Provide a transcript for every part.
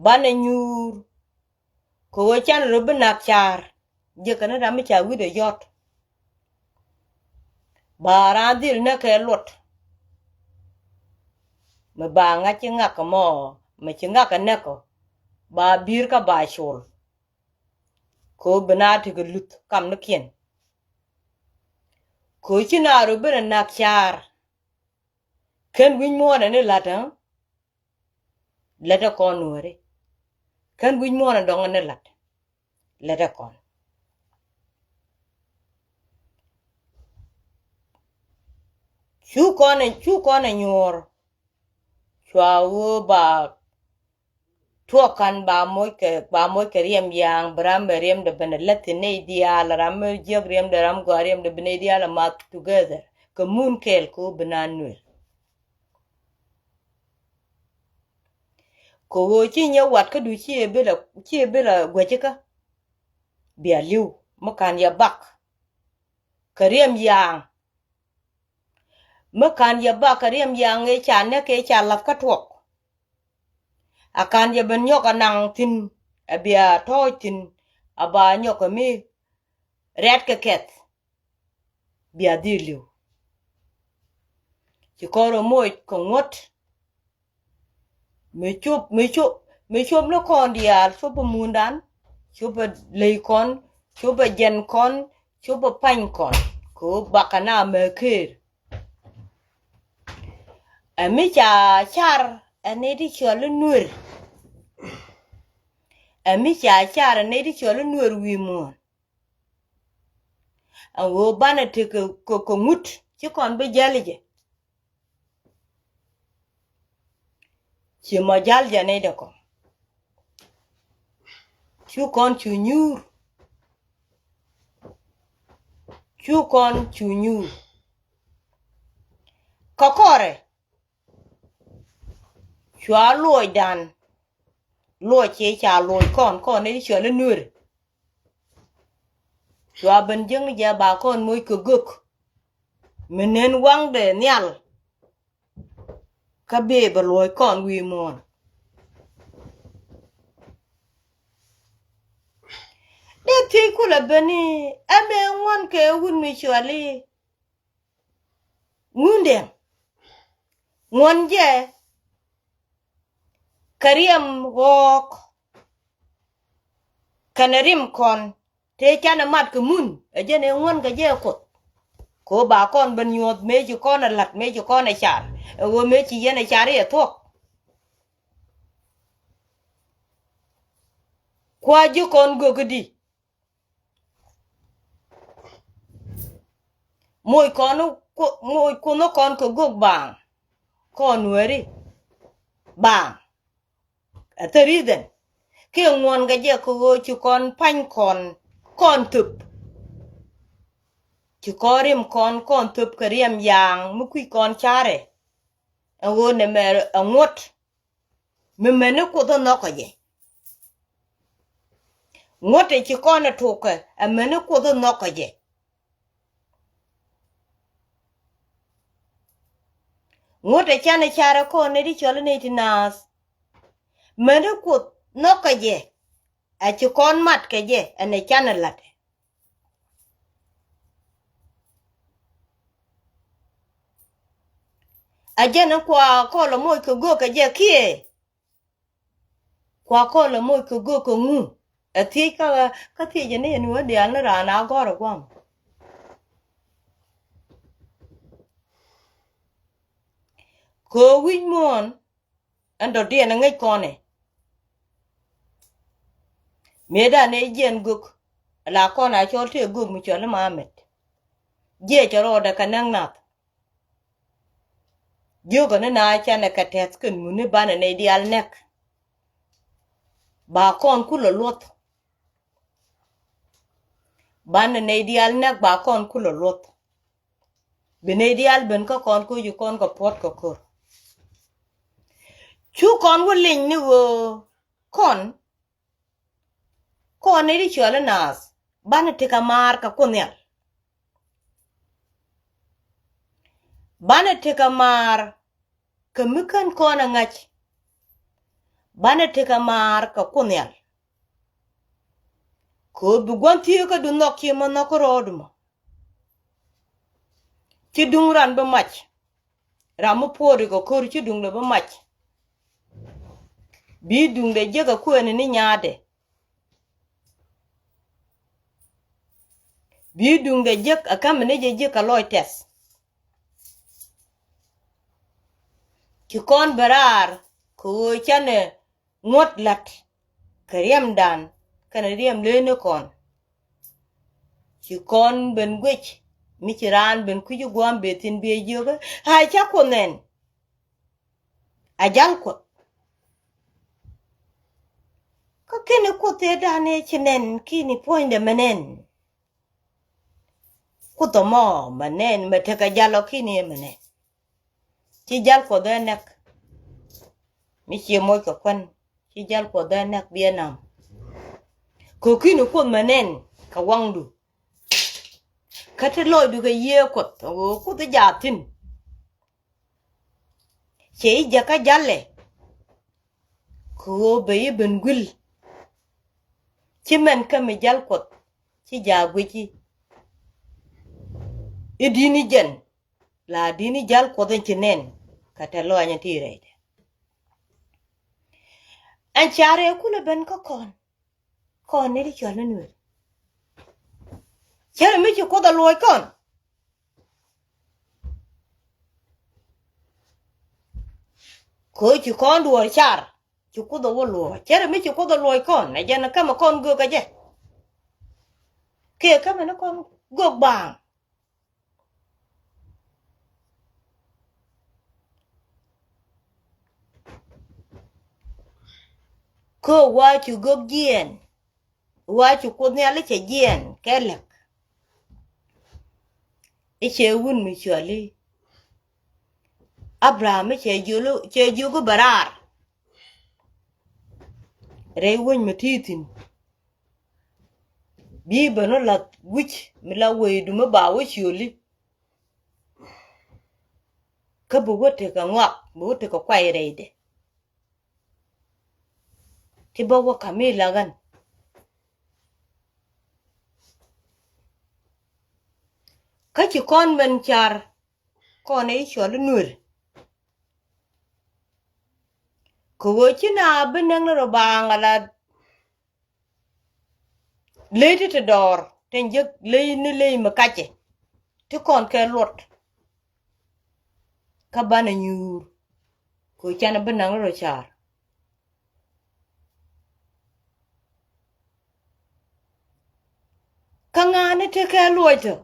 bana nyur ko wo chan ro bena char je kana da mi cha wi de yot bara dil na ke lot me ba nga chi nga ka mo me chi nga ka ne ko ba bir ka ba shol ko bena ti ko lut kam na kien ko chi na ro bena na char ken win mo na ne lata kon Nuärä ken win mo na dong ne lata kon chu kon nyor chwa wo ba tuokan ba moy ke riem yang bram riem de benelet ne dia la ram jog riem de ram go riem de bene dia la mat together ko mun kel ko benan nu ko wo chi nya wat ka du chi bela gwejeka bia liu makan ya bak ka riem yang makan ya bak ka riem yang e chan ne ke cha laf ka tuok akan ya ben yok anang tin abia toy tin aba nyok mi red ka ket bia diliu ci koro moy ko ngot me chup no kon dial chup mundan chup lei kon chup jen kon chup pan kon ko bakana me kir ami cha char ane di chol nur ami cha char ane di chol nur wi mon awo bana te ko ngut ci kon be jalije ci mo jal jane de ko chu kon chu nyur chu kon chu nyur kokore chwa loy dan loy che cha loy kon ne chwa le nur chwa ben jeng ja ba kon moy ko gok menen wang de nyal ka be ba loy kon wi mon de ti kula beni ame won ke wun mi chwa le ngunde won je kariem wok kanarim kon te chana mat ke mun ajene won ga je ko ba kon ben nyot me ju kon lat me ju kon char wo me chi yene char ye thok kwa ju kon go gidi moy kono kon ko gog bang kon Nuärä bang ateriden ke ngon ga je ko chu kon pan kon tup chu korim kon tup kariem yang mu kui kon chare awo ne mer angot me mene ko do no ko je ngote chu kon toke amene ko do no ko je ngote chane chare ko ne di chole ne tinas mene ko no ko je a chu kon mat ke je ane chane lat ajana kwa ko lo moy ko go ka je kie kwa ko lo moy ko go ko ngu athi ka thi je ne nu de an ra na go ro kwam ko win mon ando de na ngai kone meda ne jen guk la kona chol te guk mi chol mamet je choro da kanang nat jogo na chana ka tet kun muni bana ne dial nek ba kon kulo lot bana ne dial nek ba kon kulo lot bene dial ben ko kon ko ju kon ko pot ko kor chu kon wo ling ni wo kon ne di chole nas bana te kamar ka kunyal bana te kamar kemikan kona ngach bana teka mar ka kunyal ko bugwan tiyo ka du nok ki ma nok rodmo ti dung ran ba mach ramu pori ko kor ti dung le ba mach bi dung de je ka kuene ni nyade bi dung de je akam ne je ka loy tes ki kon barar ko chane ngot lat kariyam dan kana riyam lene kon ki kon ben gwech mi kiran ben kuju gwam betin be joga ha cha konen ajal ko ka kene ko te dane chinen kini poinde menen ko to mo menen meteka jalo kini menen ti jal ko denek mi chi moy ko kwan ti jal ko denek bienam ko kini ko menen ka wangdu kate loy du ga ye ko te jatin che jaka jalle ko be ben gul ci men kam jal ko ci jaagu ci idini jen la dini jal ko den ci nen kate lo anya tire an chare kula ben ko kon ne di chole Nuer chere mi ci ko da loy kon ko ci kon duor char ci ko da wolo chere mi ci ko da loy kon na jana kama kon go ga je ke kama na kon go bang ko wa ci go gien wa ci ko ne ale ce gien kelek iche wun mi chole Abraham che jugo barar re wun matitin bi bano la wich mi la wedu ma ba wich yoli ka bu wote ka ngak bu wote ka kwai reide ti ba wa kamila gan ka ci kon ben char kon e chole Nuer ko wochi na benang ro bangala lady te dor ten je lay ni lay makache ti kon ke lot ka bana nyur ko chana benang ro char ka ngane te ke loito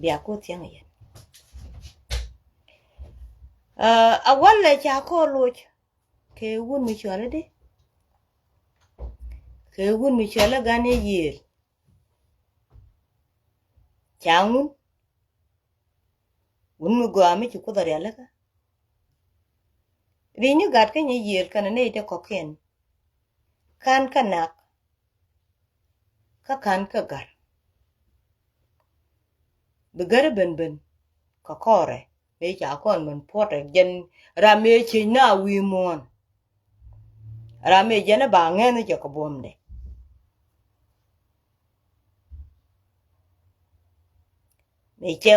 bia ko tiang yen awale cha ko loch ke wun mi chole de ke wun mi chole gane yel changun wun mi go ami ci ko dar yalla ka rinyu gat ke ni yel kana ne te ko ken kan kanak ka kan ka gar be gar ben ka kore be cha kon man pote gen rame chi na wi mon rame jena ba ngene je ko bomde me che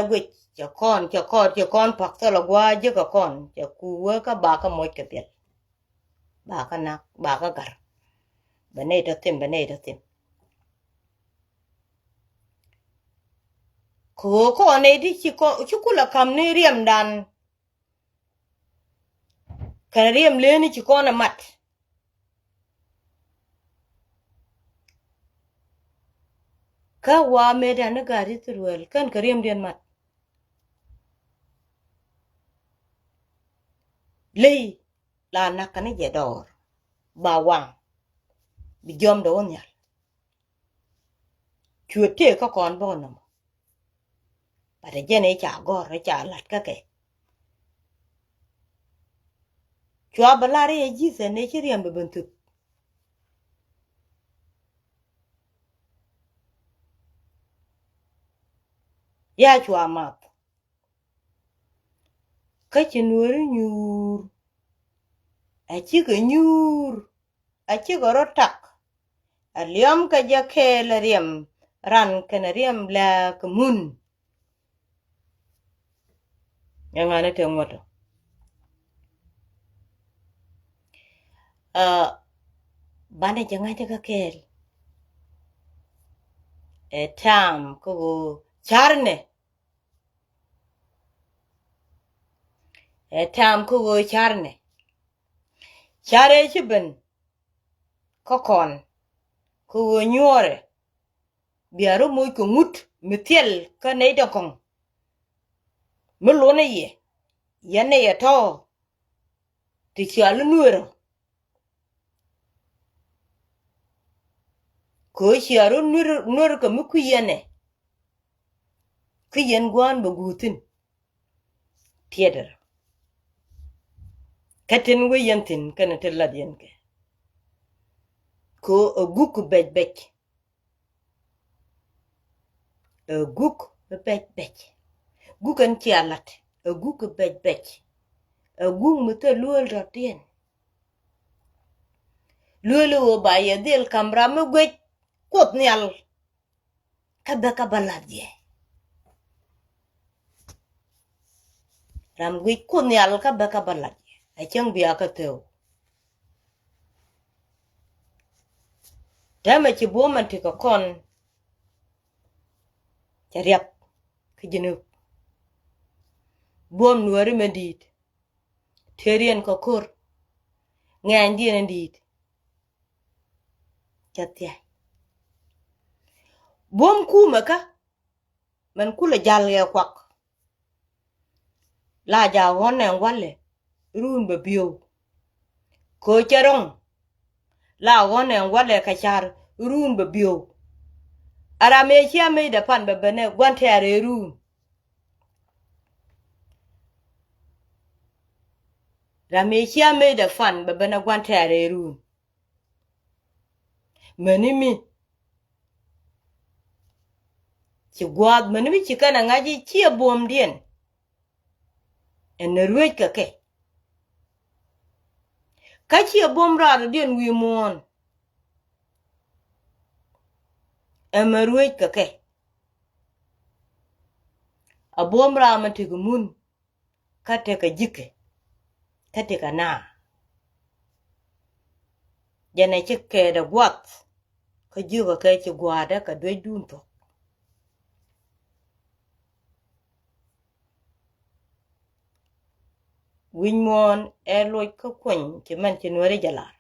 kon pak to la gwa je ko kon je ku wa ka ba ka mo ke pet ba ka nak ba ka gar bene to tim ko ne di ci kula kam ne riem dan kan riem le ni ci ko na mat ka wa me da na gari turwel kan ka riem den mat le la na kan je dor ba wang bi jom do nya chuete ka kon bo no ba de jene cha gor cha lat ka ke chwa balare e ji se ne ci riem be bentu ya chwa mat Kachi Nuer nyur. Achi ka nyur. Achi ka rotak. Aliam ka jake la riem. Ran kana riem la kamun. Yang ane te ngoto. Bane jangan jaga kel. Tam ko charne. Tam ko charne. Chare chiben. Kokon. Ko nyore. Biaro moy ko mut. Mitiel ka neida kong. Melone ye. Yane ya to. Ti chialu Nuer. Ko chiaru Nuer ka muku yane. Kiyen gwan bagutin. Theater. Katin we yantin kana tellad yanke. Ko a guk bej. A guk bej. Gukan chialat. A guk bej. A guk muta luel ratien. Luel o ba ye del kamra me gwej kot nyal. Kabaka baladye. Ram gwej kot nyal kabaka baladye. Achang biaka teo. Dama chi boman tika kon. Chariap. Kijinu. Bom Nuer medit. Terien kokor. Ngan dien ndit. Chatia. Bom kuma ka. Man kula jalge kwak. La ja wone wale. Run babio. Ko charong. La wone wale kachar. Run babio. Arame chia me da pan babane gwante are run. Rame chia me da fan babane gwante are run. Manimi. Chi gwad manimi chikana ngaji chia bom dien. En ruj kake. Kachia bom rado dien wi mon. En ruj kake. A bom rama tigu mun. Kate ka jike. Kate ka na. Jane chike da gwat. Ka juga ka chi gwada ka dwe dunto. Win mon loj ka kwen chi man chi Nuer jalar.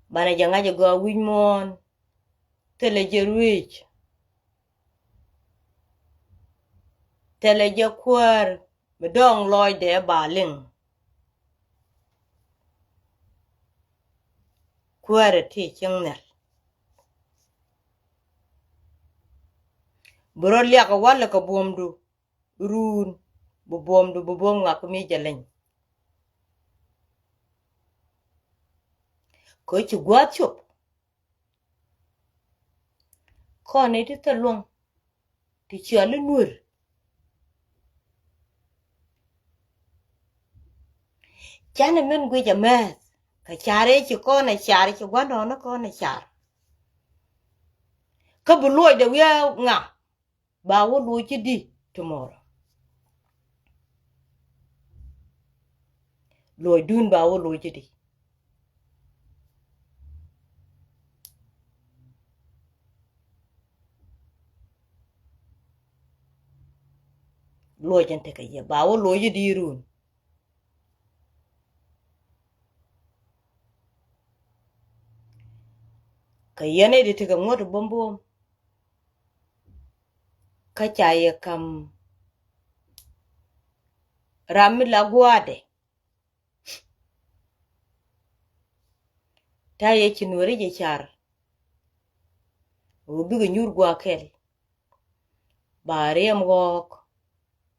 Bana jangaje go win mon. Tele je ruj. Tele je kwar. Bedong loj de ba ling. Kwar ti ching nel. Bro liya ka wala ka bomdu. Run. Bubom nga kumi jaleng. Ko chi gwat chup. Ko ne ti talong. Ti chialu Nuer. Chane men gwe jamet. Ka chare chi ko na chare chi gwado na ko na chare. Ka buloi de wea nga. Ba wo lo chi di tomorrow. Loi dun ba wo lo chi di. Loi jante ka ye ba wo lo chi di run. Ka yene di tika ngoto bombom. Ka chaye kam. Rami la guade. Ta ye chi Nuer je char. Ubiga nyur gwa kel. Ba riem gok.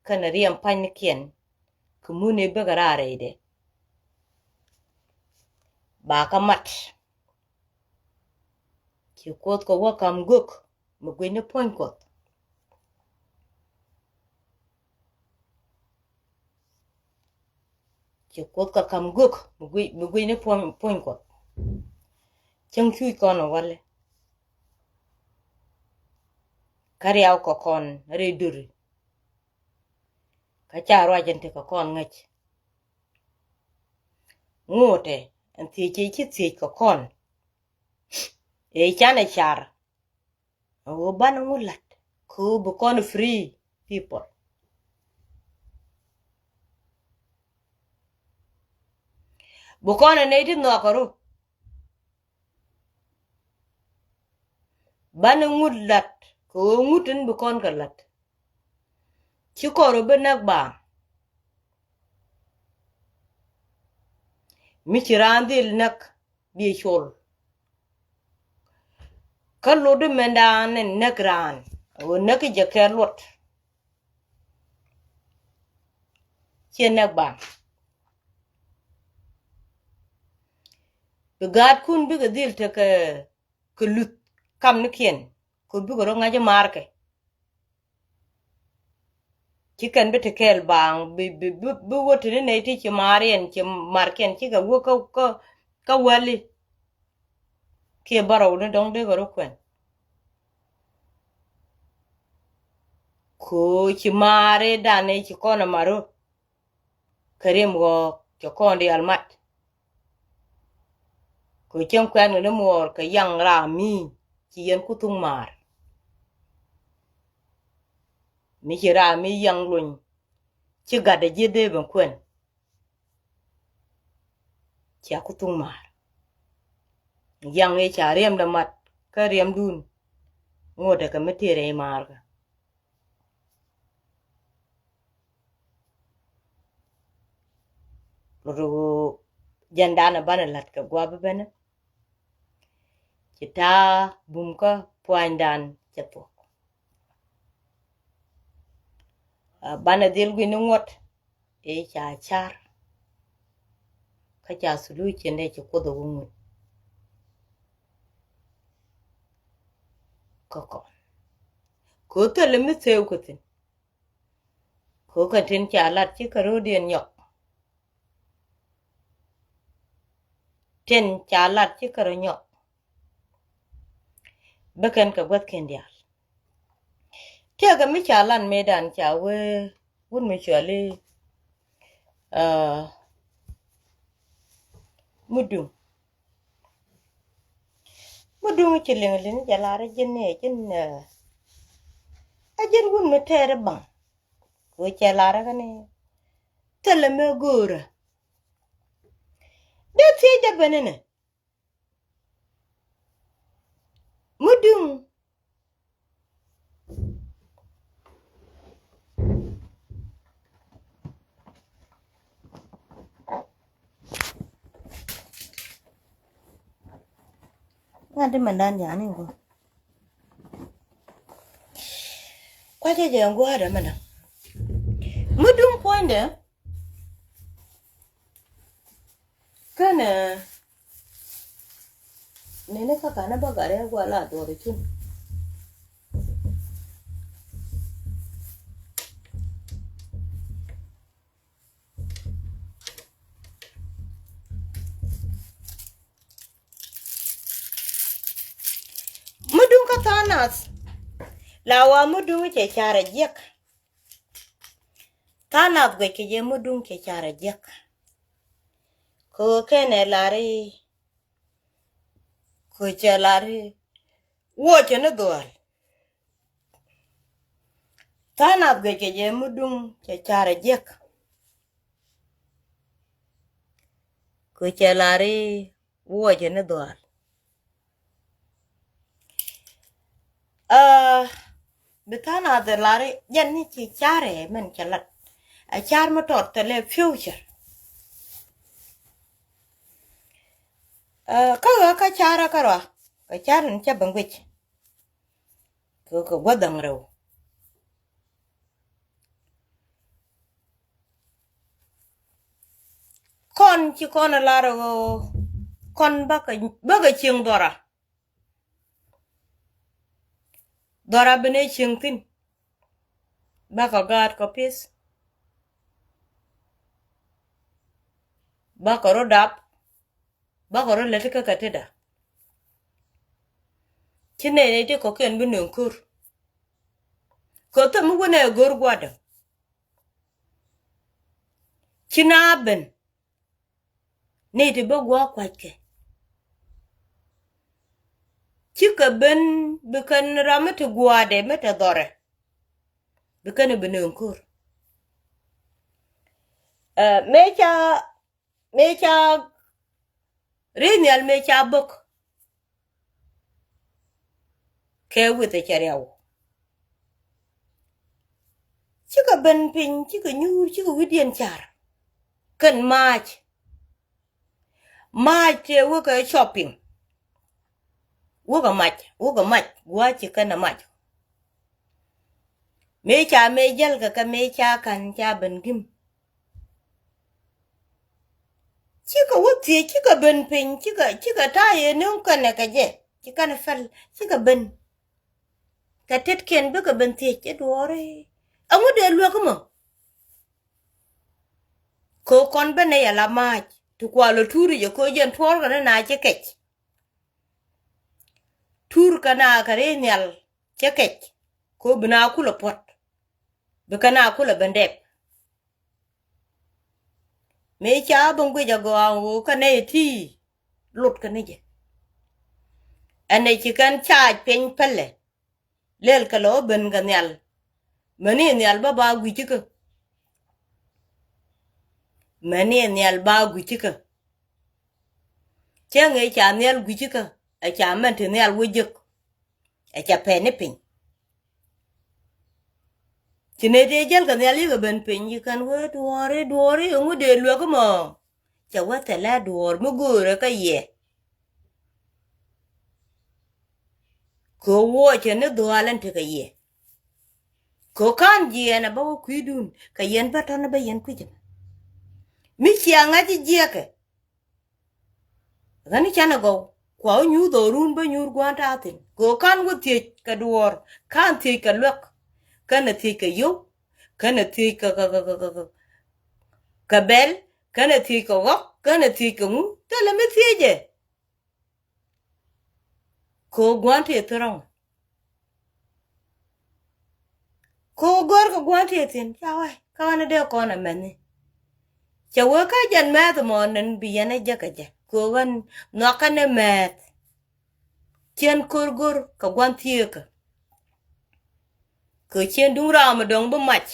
Kana riem panikien. Kumune bega rare ide. Ba ka mat. Ki kot ko wakam guk. Mugwene point kot. chỉ cốt cả cầm gốc bugui nó point cốt chẳng chui con ở vale cari ao có con re duri cả cha roa gente có con ngach ngote anh thì chỉ có con e chana char o ban ngulat ku bu con free people bu con ne dit no karu ban ngulat ku ngutin bu con ka lat chi ko ro benak ba mi chirandil nak bi chol kallo de mendan nak ran o nak je kelot chi nak ba begat kun bi gadil te ke lut kam ne kien ko bi ro ngaje marke ci kan bi te kel bang bi wote ne ti ci marien ci marken ci ga wo ka wali ke baraw ne dong de goro kwen ko ci mare dane ci kona maro karim go ci kondi almat ko chen kwen ne mor ka yang ra mi ci yen kutung mar mi ci ra mi yang luñ ci gade jede ben kwen ci kutung mar yang e cha rem da mat ka rem dun ngode ka metere mar ka ru jandana bana lat ka gwa bena ci ta bum ka poindan ci to bana del gwi ni ngot e cha char ka cha sulu ci ne ci ko do ngut ko tele mi sew ko tin ko ka tin cha lat ci ka ro den yok ten cha lat ci ka ro yok beken ka gwat ken dia te ga mi cha lan medan cha we wun mi chale mudum ci lengen jalara jenne jin ajin wun mi tere bang ko cha lara kane tele me gora de ti ja benene mudum ngade mandan yani go kwaje je ngo ada mana mudum poinde kana nene ka kana bagare gwala do rikin mudum ka tanas lawa mudum ke chara jek tanat gwe ke je mudum ke chara jek ko kene lari ko chelari wo chene doal tanat gwe ke je mudum ke chara jek ko chelari wo chene doal bitana de lari janni ci chare men chalat a char ma tot tele future ka chara karwa ka charin cha bangwich ko wadang rew kon ci kon laro kon baka ching dora bene ching tin baka gad ko pis ba ko ro dap ba ko ro le ka ka te da chine ne de ko ken bu nun kur ko to mu ne gor gwada china ben ne de ba gwa kwa ke chika ben bu kan ramata gwade mata dore bu kan bu nun kur mecha renyal mecha bok ke wite charewo chika ben pin chika nyur chika widien char kan mach te waka shopping waka mach gwa chika na mach mecha mejal ka mecha kan cha ben gim chika wuti chika ben pin chika taye nun kan ka je chika na fal chika ben ka tet ken be ka ben tie che dore amu de lo ko ko kon bene ya la mach tu kwalo turi je ko jen tor kana na che kech tur kana kare nyal che kech ko bina kula pot be kana kula bendep me cha bongo ja go kana ti lut kana je ane chikan cha pen pelle lel kalo ben ganyal mani nyal ba gwichika mani nyal ba gwichika chenge cha nyal gwichika a cha man te nyal wujik a cha penipin chine de jal kan nyal yiga ben pin yi kan we duore ngu de lwa ko mo cha wa tala duor mu gure ka ye ko wo che ne dualan te ka ye ko kan je na ba ku dun ka yen ba tan ba yen ku je mi chianga ji je ke gani chana go kwa nyu do run ba nyur gwanta tin ko kan wo tie ka duor kan tie ka lwak kana tie ka yo kana tie ka bel kana tie ka wok kana tie ka mu tele me tie je ko gwante torong ko gor ko gwante tin chawa kawana de ko na meni chawa ka jan ma to monen biyane jakaje ko wan no kana met chen kurgur ka gwantie ka ko chen dungra ma dong bu mach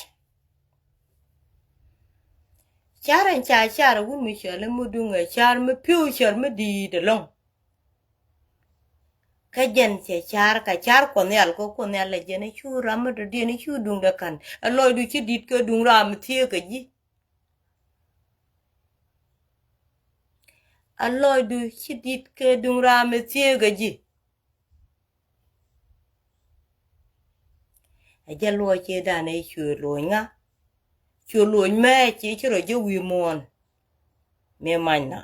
charan cha chara wu mi chale mu dunga char me piu char me di de long ka jen che char ka char ko nyal ko nyal le jene chu ram de di ni chu dung de kan aloy du chi dit ko dungra ma tie ka ji aloy du chi dit ke dungra ma tie ga ji a ja lo che da ne chu lo nga chu lo me chi chro je wi mon me mana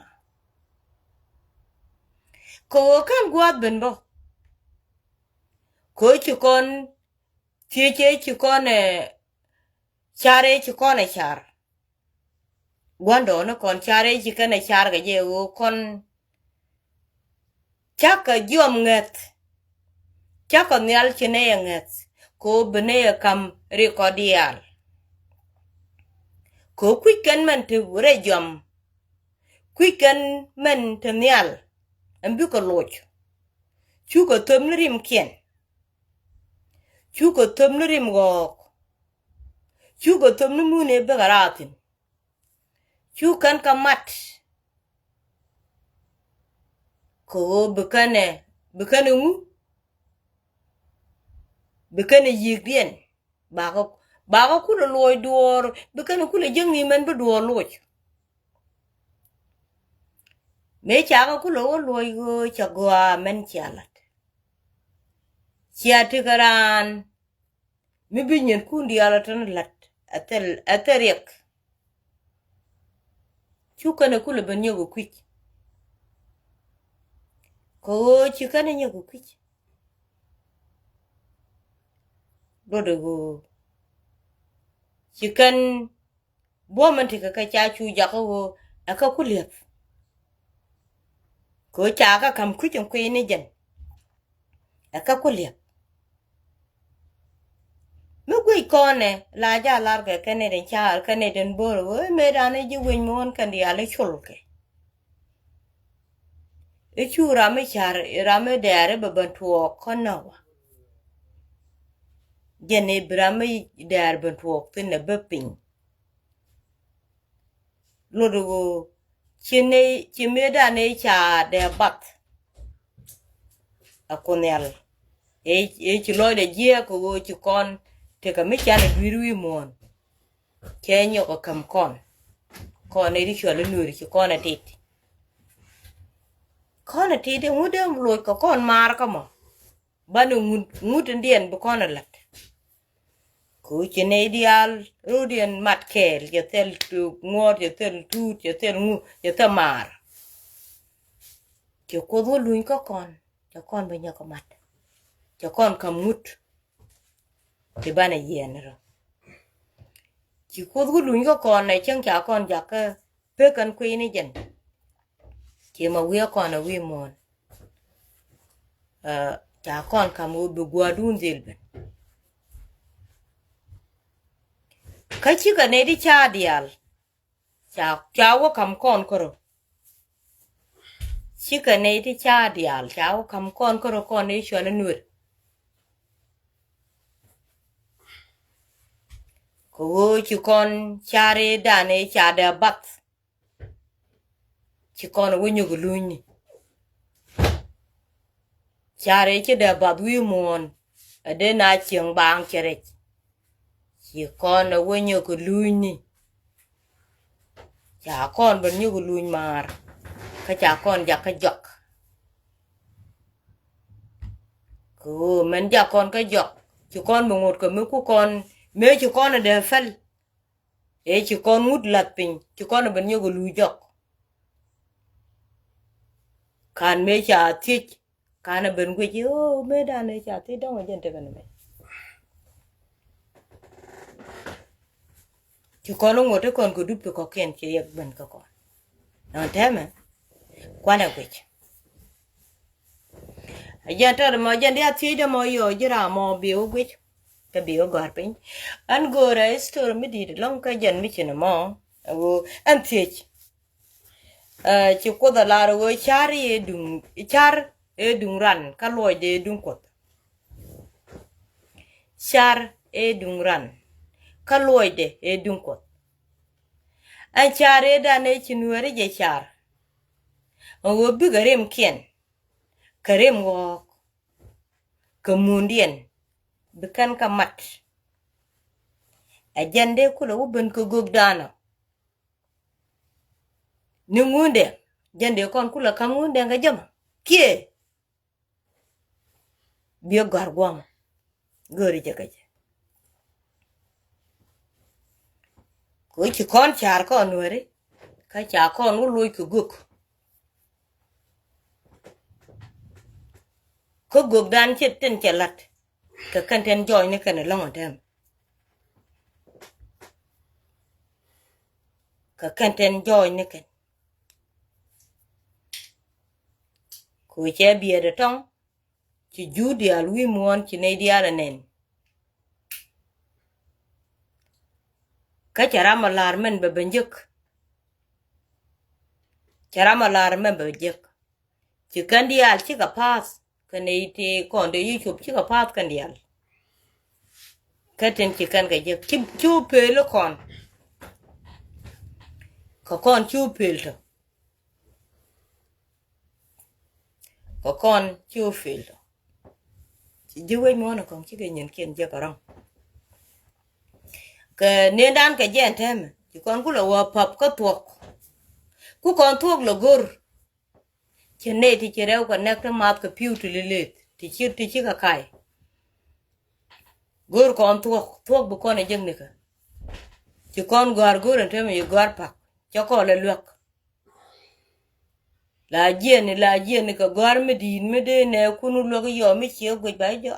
ko kan gwat ben bo ko chi kon tie che chi kon chare chi kon char gwando no kon chare chi kan char ga je o kon chaka jom nget chaka nyal chine nget ko bene kam rekodial ko kwiken man te wure jom kwiken man te nyal ambu ko loch chu ko tom rim kien chu ko tom rim go chu ko tom mune be garatin chu kan kamat ko bekane mu bekane yigien ba ko kulo loy duor bekane kulo jengi men be duor loch me cha ko kulo loy go chagwa men chalat chiati garan mi binyen kundi ala tan lat ateriek chukana kulo banyo go kwich ko chikana nyogo kwich bodo go chikan boman tika ka cha chu jako aka kuliep ko cha ka kam ku chen ku ni jen aka kuliep me gui kone la ja lar ke kene den cha kene den bor we me dane ji win mon kan ya le chulke e chura me char rame dere be ban tuo kono jene brame der ban tuo tene be pin lodo chene chime dane cha de bat akonel e chulo de je ko chu kon te ka me cha le dwiru mon kenyo ko kam kon e ri chole nuri chu kon atit kon atit ngude loy ko kon mar ka mo banu ngut ndien bu kon lat ku chene dial rudien matkel je tel tu ngor je tel tu je tel ngu je tamar je ko do luin ko kon be nyako mat je kon kam ngut te bana yen ro ji ko do luin ko kon ne chen cha kon ja ka pe kan ku ni jen ke ma wi kon a wi mon cha kon kam u bu gwa dun zilben ka chi ka ne di cha dial cha wo kam kon koro chi ka ne di cha dial cha wo kam kon koro kon ne shona nur ko chi kon chare da ne cha da bat chi kon wo nyu guluni chare chi da bat wi mon ade na chieng bang chere chi kon wo nyu guluni cha kon ben nyu guluni mar ka cha kon ja ka jok ko men ja kon ka jok chi kon ngot ko me ku kon me chi kon de fel e chi kon mut lat pin chi kon ben nyu gulu jok kan me cha ti kan ben ku ji o me da ne cha ti dong jen te ben me chi kon ngot te kon ko du pe ko ken chi yak ben ko kon non te me kwana ku ajan ta mo jan dia ti de mo yo jira mo bi o gwi ka bi o gar pin an go ra store mi di long ka jan mi china mo o an ti ci ko da la ro char e dung ran ka loy de dung ko char e dung ran ka loy de e dung ko an char e da ne ci nuere je char o bi garem ken karem wo kamundien bikan ka mat ajande kula uben ko gogdana ningunde jande kon kula kamunde nga jama kie bio gargwam gori jagaje ko ci kon char ko nuere ka cha kon uluy ko gogdan chetten chelat ka kanten joy ne kan long dem ka kanten joy ne kan ko che bie de tong ci judi al wi mon ci ne diala nen ka cara malar men be benjuk cara malar men be benjuk ci kandial ci ka pass kane ite konde YouTube ci ka pass kandial katen ci kan ga je ci pelo kon ko kon ci pelto ko kon ci pelto ci jiwe mo na kon ci ga nyen ken je karang ke ne dan ka je tem ci kon kula wa pap ka tok ku kon tok lo gor ci ne ti ci rew ko nek ta mat ka piu ti lelet ti ci ka kai gor kon tok bu kon e jeng ne ka ci kon gar gor tem yi gar pak cho ko le lok la jien ka gar me din me de ne kunu lo yo me chi go ba jo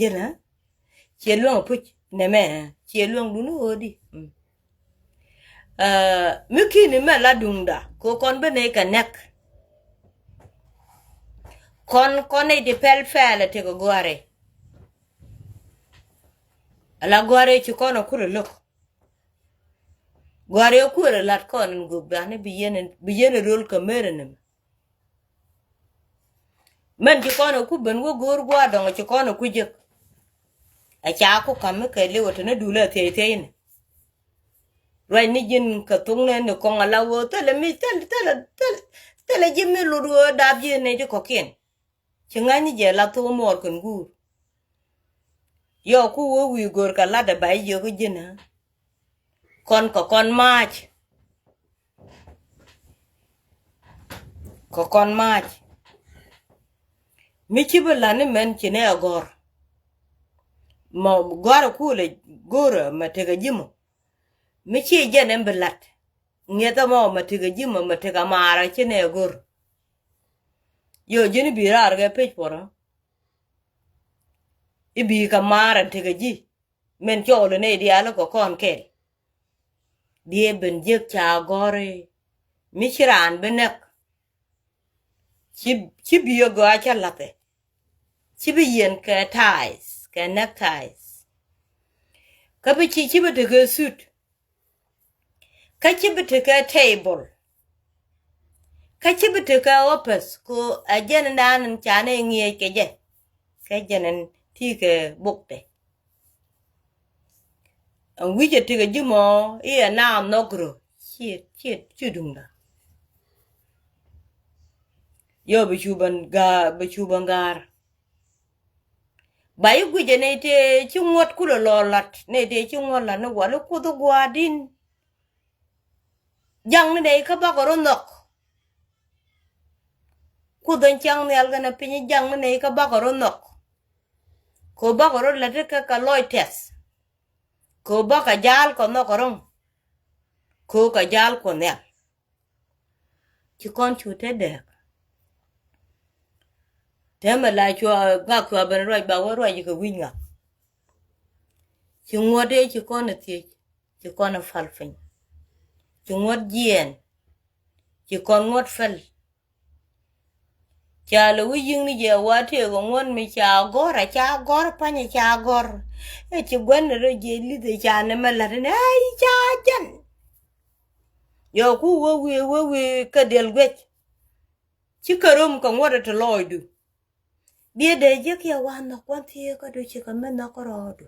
yena chi lo pu ne me chi lo du no di Mukini me la dungda ko kon bene ka nek kon e de pel fele te go gore ala gore ci kono kuro lok gore kuro lat kon gubda ne biyene rol ka merenem men ci kono ku ben wo gor gwa dongo ci kono ku jek a cha ko kam ke le woto ne dula te ne rai ni jin ka tungne ne ko ngala wo tele mi tele jimi luru dabje ne de kokin ci ngani je la to mor kun gur yo ku wo wi gor ka la da bai yo ko jina kon mach mi ci bela ne men ci ne agor mo gor ku le gor ma te ga jimo mi ci je ne belat ngeta mo ma te ga jimo ma te ga mara ci ne gor yo jini bi rar ga pej pora ibi ka mara te ga ji men ci ole ne di ala ko kon kel die ben je cha gore mi ci ran benek ci bi yo go acha late ci bi yen ka ties ka neckties ka bi ci bi te ga suit ka ci bi te ka table ka ci bi te ka office ko ajen dan chane ngie ke je ka jenen ti ke bukte an wije te ga jimo iya na nogro ci dunda yo bi chuban gar bai guje ne te ci ngot kulo lolat ne te ci ngola ne wala ku do gwadin jang ne ka ba ko nok ku don chang ne alga na pinyi jang ne ka ba ko nok ko ba ko la te ka loy test ko ba ka jal ko no koron ko ka jal ko ne ci kon chu te de tema la chwa ga kwa ban roi ba wo roi ko winga ci ngode ci kon ti ci kon falfin ci ngod jien ci kon ngod fel chalo wi ying ni je wate go ngon mi cha gor panye cha gor e ci gwen re je li de cha ne mala ne ai cha jan yo ku wo wi ka del gwet ci karum ko ngode to loydu bi de je ke wa no kwanti ka do ci ka men na ko rodo